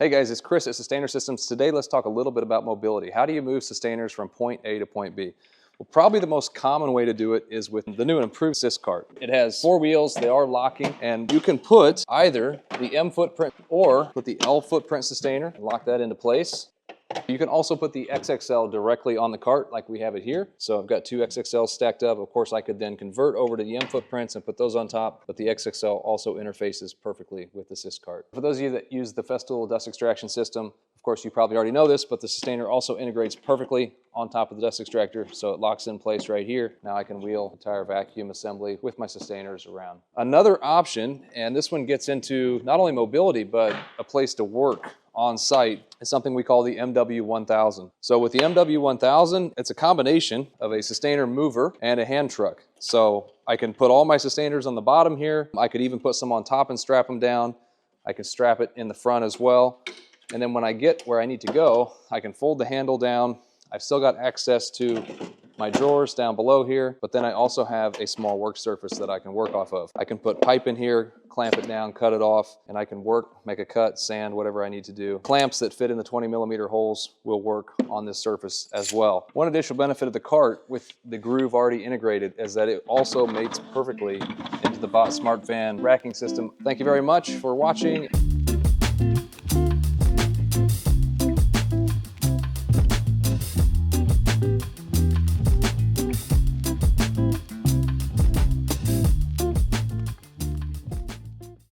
Hey guys, it's Chris at Systainer Systems. Today let's talk a little bit about mobility. How do you move Systainers from point A to point B? Well, probably the most common way to do it is with the new and improved Sys-cart. It has 4 wheels, they are locking, and you can put either the M footprint or put the L footprint Systainer and lock that into place. You can also put the XXL directly on the cart like we have it here. So I've got 2 XXLs stacked up. Of course, I could then convert over to the M footprints and put those on top, but the XXL also interfaces perfectly with the Sys-cart. For those of you that use the Festool dust extraction system, of course, you probably already know this, but the Systainer also integrates perfectly on top of the dust extractor, so it locks in place right here. Now I can wheel the entire vacuum assembly with my Systainers around. Another option, and this one gets into not only mobility, but a place to work on site, is something we call the MW1000. So with the MW1000, it's a combination of a Systainer mover and a hand truck. So I can put all my Systainers on the bottom here. I could even put some on top and strap them down. I can strap it in the front as well. And then when I get where I need to go, I can fold the handle down. I've still got access to my drawers down below here, but then I also have a small work surface that I can work off of. I can put pipe in here, clamp it down, cut it off, and I can work, make a cut, sand, whatever I need to do. Clamps that fit in the 20mm holes will work on this surface as well. One additional benefit of the cart with the groove already integrated is that it also mates perfectly into the Bot Smart Van racking system. Thank you very much for watching.